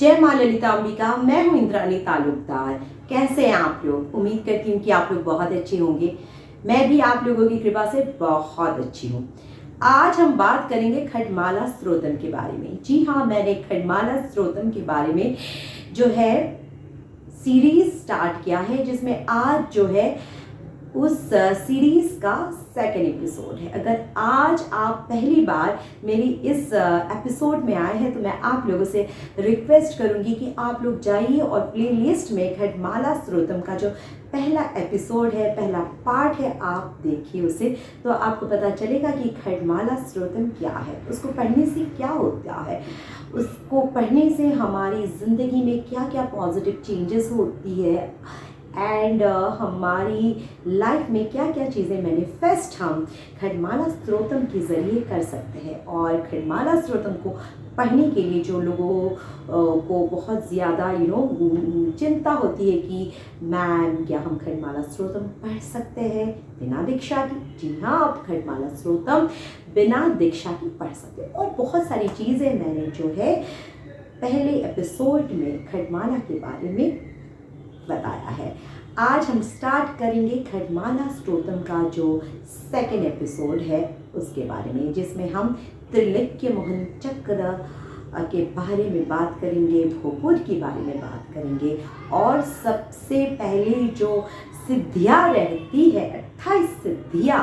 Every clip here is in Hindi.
जय माँ ललिता अंबिका। मैं हूँ इंद्राणी तालुकदार। कैसे हैं आप लोग? उम्मीद करती हूँ कि आप लोग बहुत अच्छे होंगे। मैं भी आप लोगों की कृपा से बहुत अच्छी हूँ। आज हम बात करेंगे खडमाला स्तोत्रम के बारे में। जी हाँ, मैंने खडमाला स्तोत्रम के बारे में जो है सीरीज स्टार्ट किया है, जिसमें आज जो है उस सीरीज का सेकंड एपिसोड है। अगर आज आप पहली बार मेरी इस एपिसोड में आए हैं तो मैं आप लोगों से रिक्वेस्ट करूंगी कि आप लोग जाइए और प्लेलिस्ट में खडमाला स्तोत्रम का जो पहला एपिसोड है, पहला पार्ट है, आप देखिए उसे, तो आपको पता चलेगा कि खडमाला स्तोत्रम क्या है, उसको पढ़ने से क्या होता है, उसको पढ़ने से हमारी ज़िंदगी में क्या क्या पॉजिटिव चेंजेस होती है एंड हमारी लाइफ में क्या क्या चीज़ें मैनिफेस्ट हम खडमाला स्तोत्रम के ज़रिए कर सकते हैं। और खडमाला स्तोत्रम को पढ़ने के लिए जो लोगों को बहुत ज़्यादा चिंता होती है कि मैम क्या हम खडमाला स्तोत्रम पढ़ सकते हैं बिना दीक्षा की? जी हाँ, आप खडमाला स्तोत्रम बिना दीक्षा की पढ़ सकते हैं। और बहुत सारी चीज़ें मैंने जो है पहले एपिसोड में खडमाला के बारे में बताया है। आज हम स्टार्ट करेंगे खडमाला स्तोत्रम का जो सेकंड एपिसोड है उसके बारे में, जिसमें हम त्रिलिक्य मोहन चक्र के बारे में बात करेंगे, भोपुर के बारे में बात करेंगे, और सबसे पहले जो सिद्धियाँ रहती है 28 सिद्धियाँ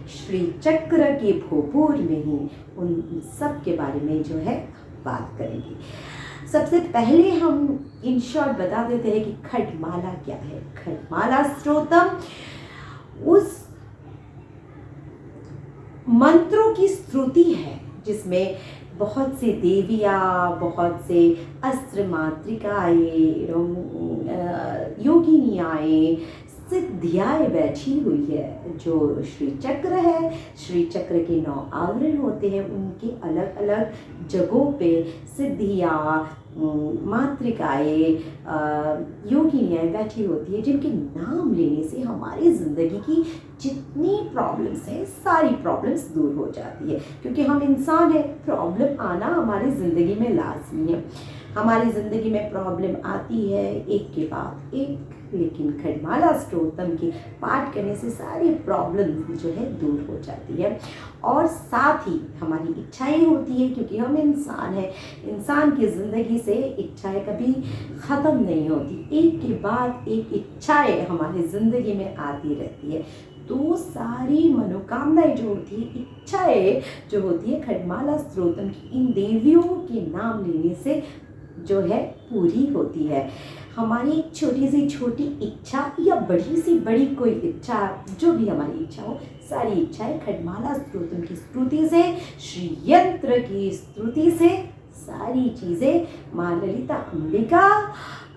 श्री चक्र के भोपुर में ही, उन सब के बारे में जो है बात करेंगे। सबसे पहले हम इन शॉर्ट बता देते हैं कि खडमाला क्या है। खडमाला स्तोत्रम उस मंत्रों की स्तुति है जिसमें बहुत से देवियाँ, बहुत से अस्त्र मातृकाएँ, योगिनियाएँ, सिद्धियाएँ बैठी हुई है। जो श्री चक्र है, श्री चक्र के 9 आवरण होते हैं, उनके अलग अलग जगहों पे सिद्धियाँ, मातृकाएँ, योगिनियाँ बैठी होती है, जिनके नाम लेने से हमारी ज़िंदगी की जितनी प्रॉब्लम्स हैं सारी प्रॉब्लम्स दूर हो जाती है। क्योंकि हम इंसान हैं, प्रॉब्लम आना हमारी ज़िंदगी में लाजमी है। हमारी ज़िंदगी में प्रॉब्लम आती है एक के बाद एक, लेकिन खडमाला स्तोत्रम के पाठ करने से सारी प्रॉब्लम जो है दूर हो जाती है। और साथ ही हमारी इच्छाएं होती है, क्योंकि हम इंसान हैं, इंसान की ज़िंदगी से इच्छाएं कभी ख़त्म नहीं होती, एक के बाद एक इच्छाएं हमारी ज़िंदगी में आती रहती है। तो सारी मनोकामनाएं जो होती है, इच्छाएं जो होती है, खडमाला स्तोत्रम की इन देवियों के नाम लेने से जो है पूरी होती है। हमारी छोटी से छोटी इच्छा या बड़ी से बड़ी कोई इच्छा, जो भी हमारी इच्छा हो, सारी इच्छाएं खडमाला स्तोत्रम की स्तुति से, श्री यंत्र की स्तुति से, सारी चीज़ें माँ ललिता अंबिका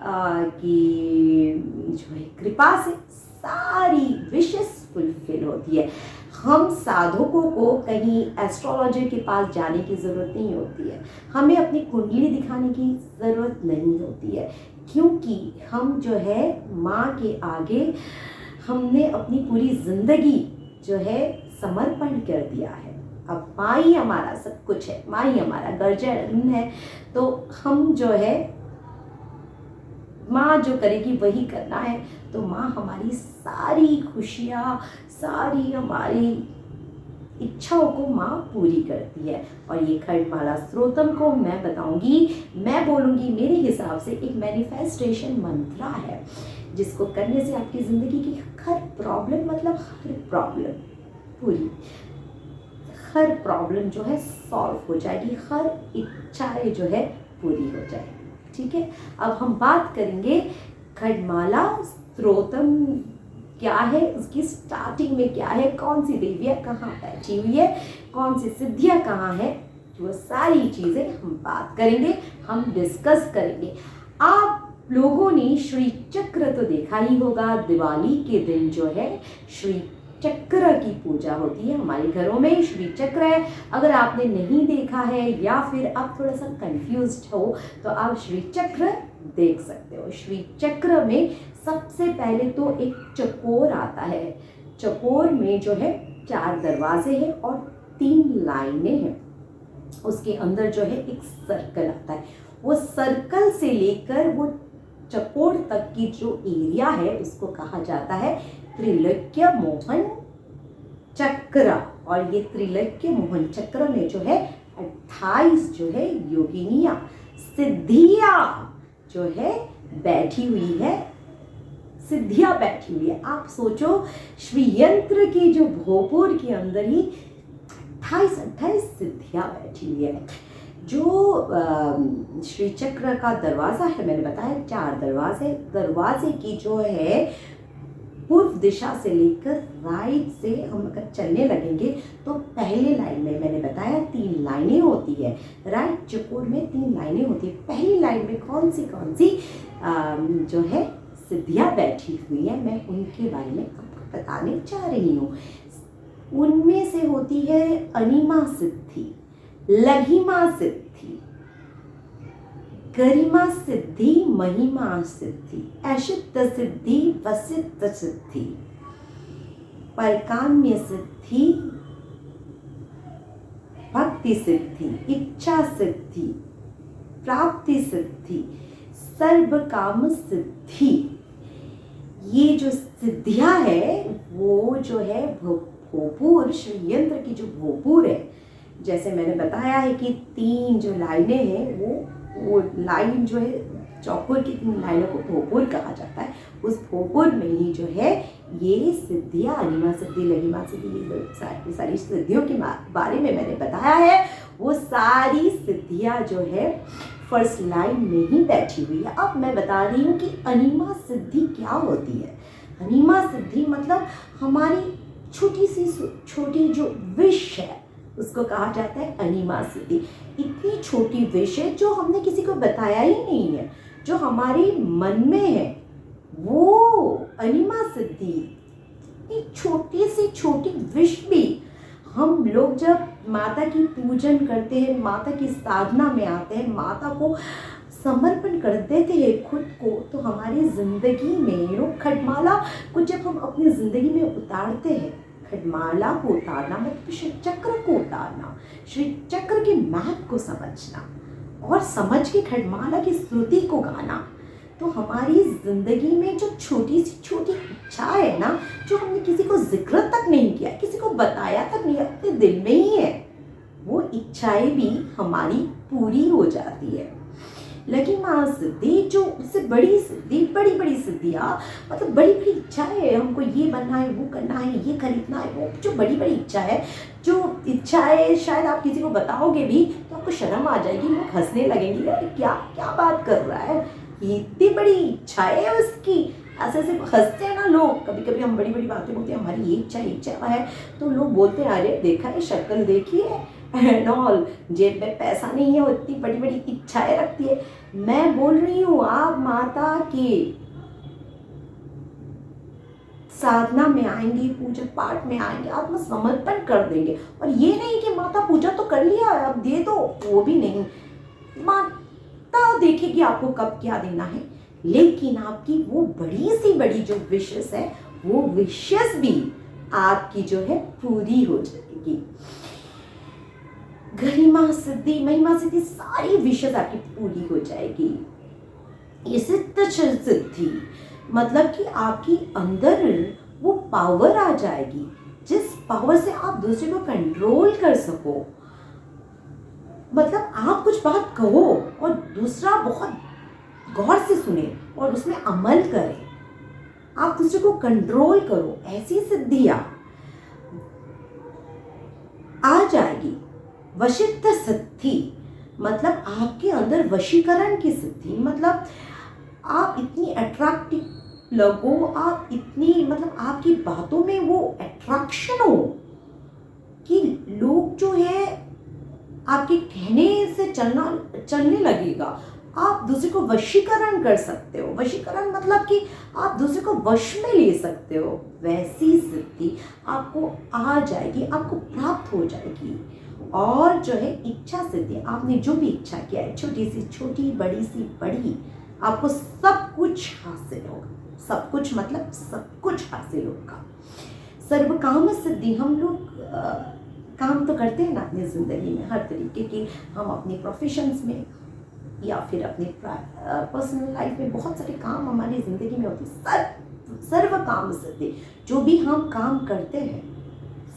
की जो है कृपा से सारी विशेष फुलफिल होती है। हम साधकों को कहीं एस्ट्रोलॉजर के पास जाने की ज़रूरत नहीं होती है, हमें अपनी कुंडली दिखाने की ज़रूरत नहीं होती है, क्योंकि हम जो है माँ के आगे हमने अपनी पूरी ज़िंदगी जो है समर्पण कर दिया है। अब माँ ही हमारा सब कुछ है, माँ ही हमारा गर्जन है, तो हम जो है माँ जो करेगी वही करना है। तो माँ हमारी सारी खुशियाँ, सारी हमारी इच्छाओं को माँ पूरी करती है। और ये खडमाला स्तोत्रम को मैं बताऊंगी, मैं बोलूँगी, मेरे हिसाब से एक मैनिफेस्टेशन मंत्र है, जिसको करने से आपकी ज़िंदगी की हर प्रॉब्लम, मतलब हर प्रॉब्लम पूरी, हर प्रॉब्लम जो है सॉल्व हो जाएगी, हर इच्छाएं जो है पूरी हो जाएगी। ठीक है, अब हम बात करेंगे खडमाला स्तोत्रम क्या है, उसकी स्टार्टिंग में क्या है, कौन सी देवियाँ कहाँ बैठी हुई है, कौन सी सिद्धियाँ कहाँ है, वो सारी चीज़ें हम बात करेंगे, हम डिस्कस करेंगे। आप लोगों ने श्री चक्र तो देखा ही होगा, दिवाली के दिन जो है श्री चक्र की पूजा होती है हमारे घरों में। श्री चक्र है, अगर आपने नहीं देखा है या फिर आप थोड़ा सा कंफ्यूज्ड हो तो आप श्री चक्र देख सकते हो। श्री चक्र में सबसे पहले तो एक चकोर आता है, चकोर में जो है 4 दरवाजे हैं और 3 लाइनें हैं। उसके अंदर जो है एक सर्कल आता है, वो सर्कल से लेकर वो चकोर तक की जो एरिया है उसको कहा जाता है त्रिलोक्य मोहन चक्र। और ये त्रिलोक्य मोहन चक्र में जो है 28 जो है योगिनियां सिद्धियां जो है बैठी हुई है, सिद्धियां बैठी हुई है। आप सोचो श्री यंत्र की जो भोपुर के अंदर ही 28 सिद्धियां बैठी हुई है। जो श्री चक्र का दरवाजा है, मैंने बताया 4 दरवाजे की जो है पूर्व दिशा से लेकर राइट से हम अगर चलने लगेंगे तो पहले लाइन में मैंने बताया 3 लाइनें होती है। राइट चकोर में 3 लाइनें होती है। पहली लाइन में कौन सी जो है सिद्धियां बैठी हुई है, मैं उनके बारे में आपको बताने जा रही हूँ। उनमें से होती है अनिमा सिद्धि, लघिमा सिद्धि, गरिमा सिद्धि, महिमा सिद्धि, अशित सिद्धि, वसित सिद्धि, परकाम्य सिद्धि, भक्ति सिद्धि, इच्छा सिद्धि, प्राप्ति सिद्धि, सर्व काम सिद्धि। ये जो सिद्धियां है वो जो है भोपुर, श्री यंत्र की जो भोपुर है, जैसे मैंने बताया है कि 3 जो लाइनें हैं वो लाइन जो है चौकोर की 3 लाइनों को भोपुर कहा जाता है। उस भोपुर में ही जो है ये सिद्धियां, अनिमा सिद्धि, लघिमा सिद्धि, ये सारी सिद्धियों के बारे में मैंने बताया है। वो सारी सिद्धियां जो है फर्स्ट लाइन में ही बैठी हुई है। अब मैं बता रही हूँ कि अनिमा सिद्धि क्या होती है। अनिमा सिद्धि मतलब हमारी छोटी जो विश है उसको कहा जाता है अनिमा सिद्धि। इतनी छोटी विश है जो हमने किसी को बताया ही नहीं है, जो हमारे मन में है, वो अनिमा सिद्धि। इतनी छोटी से छोटी विश भी हम लोग जब माता की पूजन करते हैं, माता की साधना में आते हैं, माता को समर्पण कर देते हैं खुद को, तो हमारी जिंदगी में खटमाला को जब हम अपनी जिंदगी में उतारते हैं, खटमाला को उतारना मतलब श्री चक्र को उतारना, श्री चक्र के मैप को समझना और समझ के खटमाला की श्रुति को गाना, तो हमारी जिंदगी में जो छोटी सी छोटी इच्छा है ना, जो हमने किसी को जिक्र तक नहीं किया, किसी को बताया तक नहीं, अपने दिल में ही है, वो इच्छाएं भी हमारी पूरी हो जाती है। लघिमा सिद्धि जो उससे बड़ी सिद्धि, बड़ी बड़ी सिद्धियाँ मतलब बड़ी बड़ी इच्छाएं, हमको ये बनना है, वो करना है, ये खरीदना है, वो जो बड़ी बड़ी इच्छा है, जो इच्छाएं शायद आप किसी को बताओगे भी तो आपको शर्म आ जाएगी, लोग हंसने लगेंगे, अरे क्या क्या बात कर रहा है, इतनी बड़ी इच्छा है उसकी। ऐसे ऐसे हंसते हैं ना लोग, कभी कभी हम बड़ी बड़ी बातें बोलते हैं, हमारी ये इच्छा है, तो लोग बोलते हैं अरे देखा है, शक्ल देखी है एंड ऑल, जेब में पैसा नहीं है, वो इतनी बड़ी बड़ी इच्छाएं रखती है। मैं बोल रही हूँ आप माता के साधना में आएंगे, पूजा पाठ में आएंगे, आत्मसमर्पण कर देंगे, और ये नहीं कि माता पूजा तो कर लिया अब दे दो, वो भी नहीं, माता देखेगी आपको कब क्या देना है, लेकिन आपकी वो बड़ी सी बड़ी जो विशेष है, वो विशेष भी आपकी जो है पूरी हो जाएगी। गरिमा सिद्धि, महिमा सिद्धि, सारी विशेष आपकी पूरी हो जाएगी। ये सिद्धि मतलब कि आपकी अंदर वो पावर आ जाएगी, जिस पावर से आप दूसरे को कंट्रोल कर सको। मतलब आप कुछ बात कहो और दूसरा बहुत गौर से सुने और उसमें अमल करे, आप दूसरे को कंट्रोल करो, ऐसी सिद्धियां आ जाएगी। वशित सिद्धि मतलब आपके अंदर वशीकरण की सिद्धि, मतलब आप इतनी अट्रैक्टिव लगो, आप इतनी मतलब आपकी बातों में वो अट्रैक्शन हो कि लोग जो है आपके कहने से चलने लगेगा। आप दूसरे को वशीकरण कर सकते हो, वशीकरण मतलब कि आप दूसरे को वश में ले सकते हो, वैसी सिद्धि आपको आ जाएगी, आपको प्राप्त हो जाएगी। और जो है इच्छा सिद्धि, आपने जो भी इच्छा किया है, छोटी सी छोटी, बड़ी सी बड़ी, आपको सब कुछ हासिल होगा, सब कुछ मतलब सब कुछ हासिल होगा। सर्व काम सिद्धि, हम लोग काम तो करते हैं ना अपनी ज़िंदगी में हर तरीके की, हम अपनी प्रोफेशंस में या फिर अपनी पर्सनल लाइफ में बहुत सारे काम हमारी ज़िंदगी में होते हैं। सर्व काम सिद्धि, जो भी हम काम करते हैं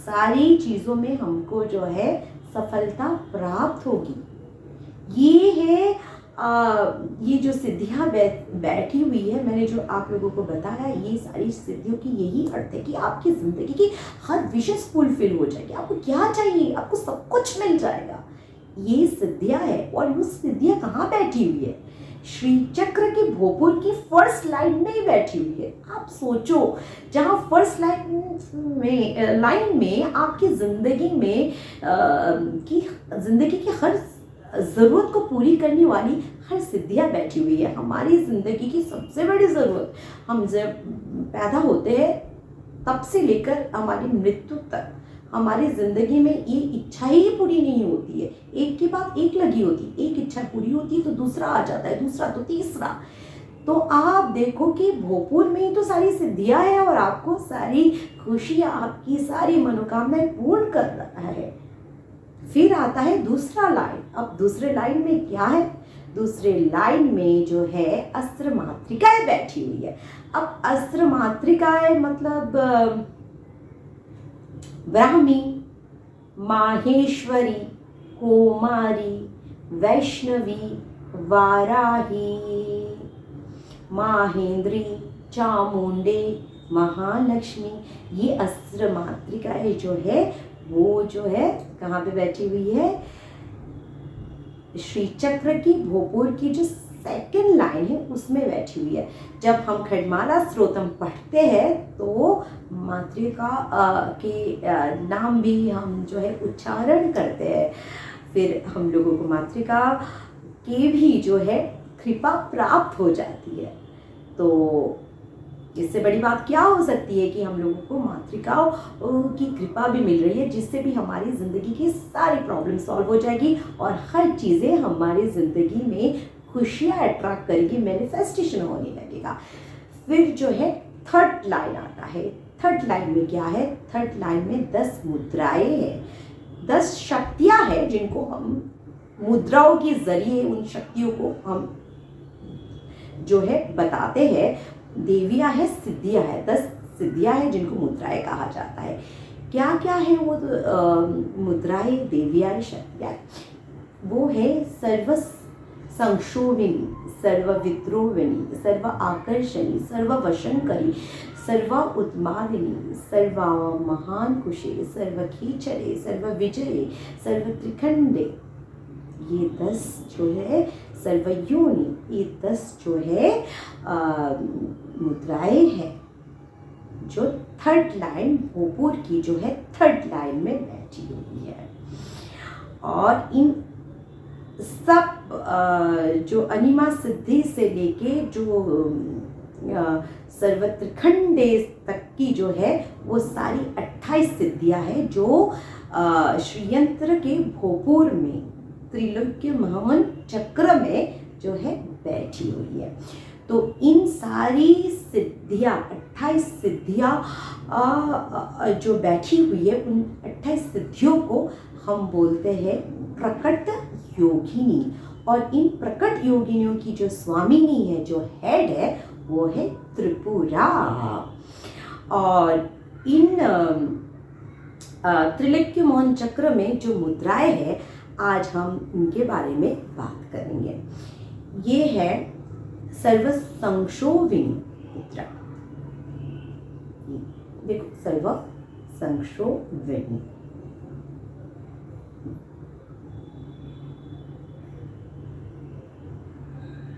सारी चीज़ों में हमको जो है सफलता प्राप्त होगी। ये है ये जो सिद्धियाँ बैठी हुई है, मैंने जो आप लोगों को बताया, ये सारी सिद्धियों की यही अर्थ है कि आपकी ज़िंदगी की हर विशेष फुलफिल हो जाएगी। आपको क्या चाहिए, आपको सब कुछ मिल जाएगा। ये सिद्धियाँ है। और वो सिद्धियाँ कहाँ बैठी हुई है? श्री चक्र की भोपुर की फर्स्ट लाइन में ही बैठी हुई है। आप सोचो, जहाँ फर्स्ट लाइन में आपकी ज़िंदगी में ज़िंदगी की हर ज़रूरत को पूरी करने वाली हर सिद्धियाँ बैठी हुई है। हमारी ज़िंदगी की सबसे बड़ी ज़रूरत, हम जब पैदा होते हैं तब से लेकर हमारी मृत्यु तक हमारी ज़िंदगी में ये इच्छा ही पूरी नहीं होती है, एक के बाद एक लगी होती है। एक इच्छा पूरी होती है तो दूसरा आ जाता है, दूसरा तो तीसरा। तो आप देखो कि भोपुर में ही तो सारी सिद्धियाँ हैं और आपको सारी खुशियाँ, आपकी सारी मनोकामनाएं पूर्ण कर रहा है। फिर आता है दूसरा लाइन। अब दूसरे लाइन में क्या है? दूसरे लाइन में जो है अस्त्र मातृकाएं बैठी हुई है। अब अस्त्र मातृकाएं मतलब ब्राह्मी, माहेश्वरी, कुमारी, वैष्णवी, वाराही, माहेंद्री, चामुंडे, महालक्ष्मी, ये अस्त्र मातृकाएं जो है वो जो है कहाँ पे बैठी हुई है? श्री चक्र की भोपुर की जो सेकंड लाइन है उसमें बैठी हुई है। जब हम खड्माला स्तोत्रम पढ़ते हैं तो मातृका के नाम भी हम जो है उच्चारण करते हैं। फिर हम लोगों को मातृका की भी जो है कृपा प्राप्त हो जाती है। तो इससे बड़ी बात क्या हो सकती है कि हम लोगों को मातृकाओं की कृपा भी मिल रही है, जिससे भी हमारी ज़िंदगी की सारी प्रॉब्लम सॉल्व हो जाएगी और हर चीज़ें हमारी ज़िंदगी में खुशियाँ अट्रैक्ट करेगी, मैनिफेस्टेशन होने लगेगा। फिर जो है थर्ड लाइन आता है। थर्ड लाइन में क्या है? थर्ड लाइन में 10 मुद्राएं हैं, 10 शक्तियाँ हैं जिनको हम मुद्राओं के जरिए उन शक्तियों को हम जो है बताते हैं। देवियाँ है, सिद्धियाँ है, 10 सिद्धियाँ हैं जिनको मुद्राएं कहा जाता है। क्या क्या है वो मुद्राएं, देवियाँ, शक्तियाँ? वो है सर्व संक्षोभिनी, सर्व विद्रोहिणी, सर्व आकर्षणी, सर्व वशंकरी, सर्व उन्मादिनी, सर्व महान कुशे, सर्व खीचरे, सर्व विजये, सर्व त्रिखंडे। ये 10 जो है सर्वयोनि, ये 10 जो है मुद्राएं हैं जो थर्ड लाइन भोपुर की जो है थर्ड लाइन में बैठी हुई है। और इन सब जो अनिमा सिद्धि से लेके जो सर्वत्रिखंडे तक की जो है वो सारी 28 सिद्धियां हैं जो श्रीयंत्र के भोपुर में त्रिलोक्य महामन चक्र में जो है बैठी हुई है। तो इन सारी सिद्धियाँ 28 सिद्धियाँ जो बैठी हुई है, उन 28 सिद्धियों को हम बोलते हैं प्रकट योगिनी। और इन प्रकट योगिनियों की जो स्वामिनी है, जो हेड है, वो है त्रिपुरा। और इन त्रिलोक्य मोहन चक्र में जो मुद्राएं हैं, आज हम इनके बारे में बात करेंगे। ये है सर्व संक्षोभिनी मुद्रा। देखो, सर्व संक्षोभिनी,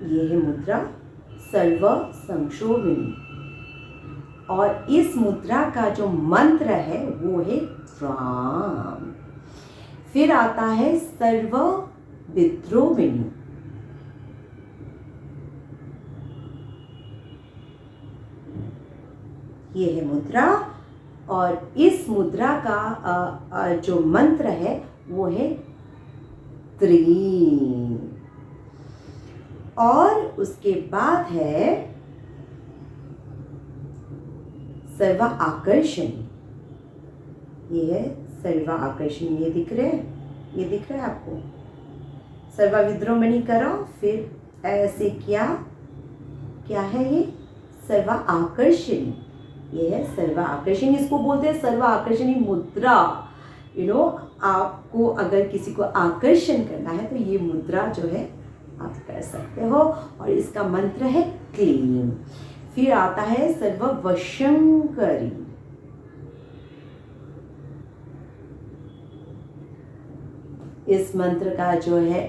ये है मुद्रा सर्व संक्षोभिनी। और इस मुद्रा का जो मंत्र है वो है राम। फिर आता है सर्व विद्रोहिणी, ये है मुद्रा। और इस मुद्रा का जो मंत्र है वो है त्रीं। और उसके बाद है सर्व आकर्षणी, ये है सर्वा आकर्षणी, ये दिख रहे हैं, ये दिख रहा है आपको। सर्वा विद्रोमणि करो, फिर ऐसे किया, क्या है ये? सर्वा आकर्षणी, ये है सर्वा आकर्षणी। इसको बोलते हैं सर्वा आकर्षणी मुद्रा। आपको अगर किसी को आकर्षण करना है तो ये मुद्रा जो है आप कर सकते हो, और इसका मंत्र है क्लीम। फिर आता है सर्व वशंकरी। इस मंत्र का जो है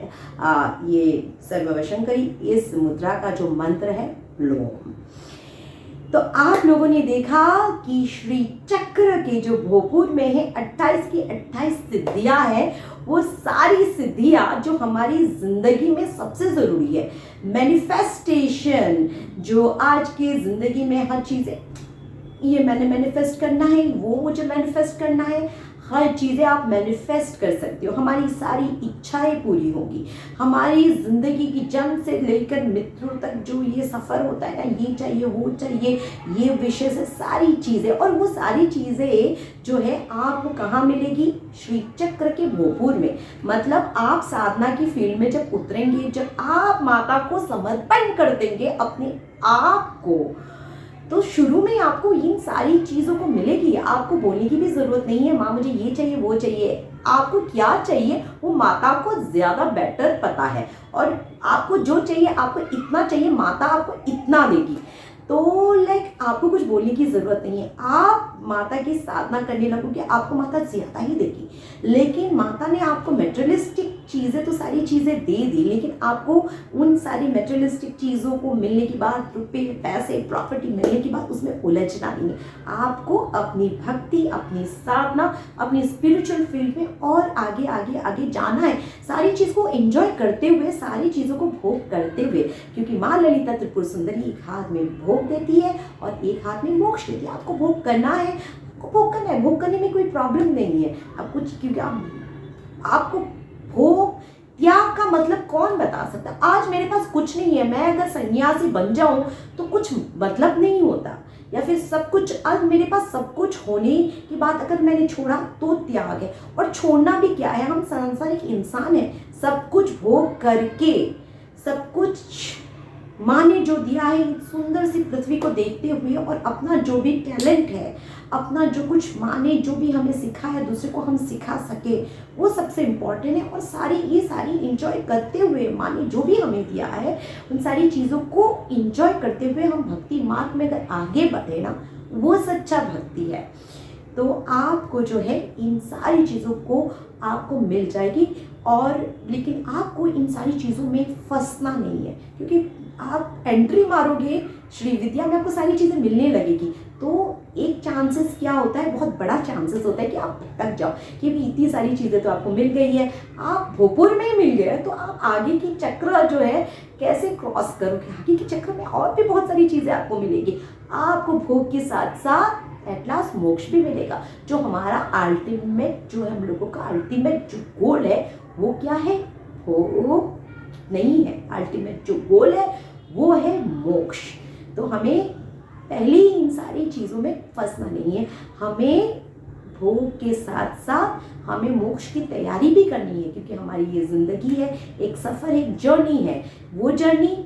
ये सर्ववशंकरी, इस मुद्रा का जो मंत्र है लोम। तो आप लोगों ने देखा कि श्री चक्र के जो भोजपुर में है 28 की 28 सिद्धियां हैं, वो सारी सिद्धियां जो हमारी जिंदगी में सबसे जरूरी है। मैनिफेस्टेशन, जो आज की जिंदगी में हर चीजें, ये मैंने मैनिफेस्ट करना है, वो मुझे मैनिफेस्ट करना है, हर चीज़ें आप मैनिफेस्ट कर सकते हो। हमारी सारी इच्छाएं पूरी होगी। हमारी ज़िंदगी की जन्म से लेकर मृत्यु तक जो ये सफ़र होता है ना, ये चाहिए वो चाहिए, ये विषय से सारी चीज़ें, और वो सारी चीज़ें जो है आपको कहाँ मिलेगी? श्री चक्र के भोजपुर में। मतलब आप साधना की फील्ड में जब उतरेंगे, जब आप माता को समर्पण कर देंगे अपने आप को, तो शुरू में आपको इन सारी चीज़ों को मिलेगी। आपको बोलने की भी ज़रूरत नहीं है माँ मुझे ये चाहिए वो चाहिए। आपको क्या चाहिए वो माता को ज़्यादा बेटर पता है, और आपको जो चाहिए, आपको इतना चाहिए, माता आपको इतना देगी। तो लाइक आपको कुछ बोलने की ज़रूरत नहीं है। आप माता की साधना करने लगोगे, आपको माता ज़्यादा ही देगी। लेकिन माता ने आपको मेटेरियलिस्टिक चीज़ें तो सारी चीज़ें दे दी, लेकिन आपको उन सारी मेटेरियलिस्टिक चीज़ों को मिलने के बाद, रुपये पैसे प्रॉपर्टी मिलने के बाद उसमें उलझना नहीं है। आपको अपनी भक्ति, अपनी साधना, अपनी स्पिरिचुअल फील्ड में और आगे आगे आगे जाना है। सारी चीज़ को एंजॉय करते हुए, सारी चीज़ों को भोग करते हुए, क्योंकि माँ ललिता त्रिपुर सुंदरी एक हाथ में भोग देती है और एक हाथ में मोक्ष देती है। आपको भोग करना है, आपको भोग करना है, भोग करने में कोई प्रॉब्लम नहीं है। अब कुछ, क्योंकि आपको भोग त्याग का मतलब कौन बता सकता? आज मेरे पास कुछ नहीं है, मैं अगर सन्यासी बन जाऊं तो कुछ मतलब नहीं होता, या फिर सब कुछ, आज मेरे पास सब कुछ होने की बात अगर मैंने छोड़ा तो त्याग है। और छोड़ना भी क्या है? हम सांसारिक इंसान हैं, सब कुछ भोग करके, सब कुछ माँ ने जो दिया है सुंदर सी पृथ्वी को देखते हुए, और अपना जो भी टैलेंट है, अपना जो कुछ माँ ने जो भी हमें सिखाया, दूसरे को हम सिखा सके, वो सबसे इम्पोर्टेंट है। और ये सारी इंजॉय करते हुए, माँ ने जो भी हमें दिया है उन सारी चीज़ों को इंजॉय करते हुए हम भक्ति मार्ग में अगर आगे बढ़े ना, वो सच्चा भक्ति है। तो आपको जो है इन सारी चीज़ों को आपको मिल जाएगी, और लेकिन आपको इन सारी चीज़ों में फंसना नहीं है, क्योंकि आप एंट्री मारोगे श्री विद्या में, आपको सारी चीज़ें मिलने लगेगी। तो एक चांसेस क्या होता है, बहुत बड़ा चांसेस होता है कि आप भटक जाओ, कि भी इतनी सारी चीज़ें तो आपको मिल गई है, आप भोजपुर में मिल गए, तो आप आगे की चक्र जो है कैसे क्रॉस करोगे? आगे की चक्र में और भी बहुत सारी चीज़ें आपको मिलेगी। आपको भोग के साथ साथ एट लास्ट मोक्ष भी मिलेगा। जो हमारा अल्टीमेट, जो हम लोगों का अल्टीमेट जो गोल है वो क्या है? भोग नहीं है, अल्टीमेट जो गोल है वो है मोक्ष। तो हमें पहले ही इन सारी चीज़ों में फंसना नहीं है। हमें भोग के साथ साथ हमें मोक्ष की तैयारी भी करनी है, क्योंकि हमारी ये ज़िंदगी है, एक सफ़र, एक जर्नी है। वो जर्नी,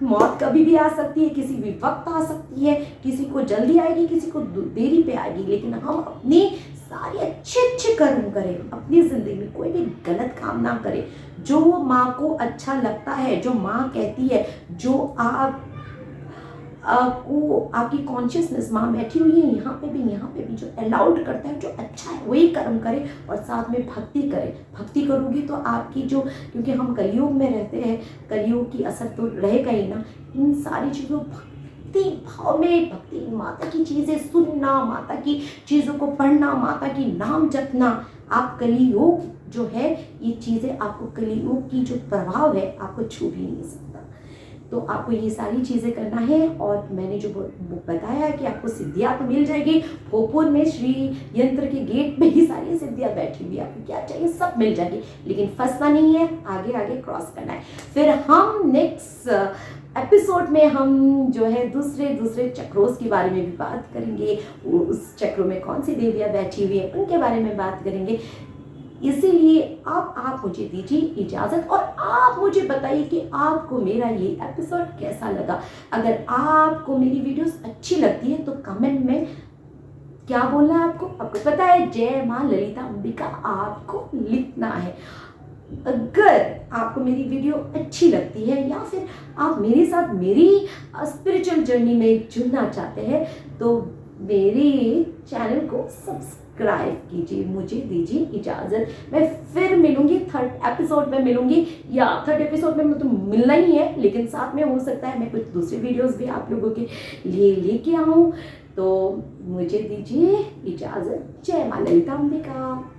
मौत कभी भी आ सकती है, किसी भी वक्त आ सकती है, किसी को जल्दी आएगी, किसी को देरी पे आएगी, लेकिन हम अपने सारे अच्छे कर्म करें, अपनी ज़िंदगी में कोई भी गलत काम ना करें। जो माँ को अच्छा लगता है, जो माँ कहती है, जो आपको आपकी कॉन्शियसनेस माँ बैठी हुई है यहाँ पे भी जो अलाउड करता है, जो अच्छा है वही कर्म करें, और साथ में भक्ति करें। भक्ति करोगी तो आपकी जो, क्योंकि हम कलयुग में रहते हैं, कलयुग की असर तो रहेगा ही ना। इन सारी चीज़ों, भक्ति भाव में, भक्ति माता की चीज़ें सुनना, माता की चीज़ों को पढ़ना, माता की नाम जपना, आप कलयुग जो है ये चीज़ें, आपको कलयुग की जो प्रभाव है आपको छू भी नहीं सकता। तो आपको ये सारी चीज़ें करना है। और मैंने जो बताया कि आपको सिद्धियाँ तो मिल जाएगी, भोजपुर में श्री यंत्र के गेट पे ही सारी सिद्धियाँ बैठी हुई, आपको क्या चाहिए सब मिल जाएगी, लेकिन फंसना नहीं है, आगे आगे क्रॉस करना है। फिर हम नेक्स्ट एपिसोड में हम जो है दूसरे चक्रों के बारे में भी बात करेंगे, उस चक्रों में कौन सी देवियाँ बैठी हुई है उनके बारे में बात करेंगे। इसीलिए अब आप मुझे दीजिए इजाज़त और आप मुझे बताइए कि आपको मेरा ये एपिसोड कैसा लगा। अगर आपको मेरी वीडियोस अच्छी लगती है तो कमेंट में क्या बोलना है आपको पता है, जय माँ ललिता अंबिका आपको लिखना है। अगर आपको मेरी वीडियो अच्छी लगती है या फिर आप मेरे साथ मेरी स्पिरिचुअल जर्नी में जुड़ना चाहते हैं तो मेरे चैनल को सब्सक्राइब कीजिए। मुझे दीजिए इजाज़त, मैं फिर मिलूंगी थर्ड एपिसोड में मिलूंगी, या थर्ड एपिसोड में तो मिलना ही है, लेकिन साथ में हो सकता है मैं कुछ दूसरी वीडियोस भी आप लोगों के लिए लेके आऊँ। तो मुझे दीजिए इजाज़त। जय माँ ललिता अंबिका।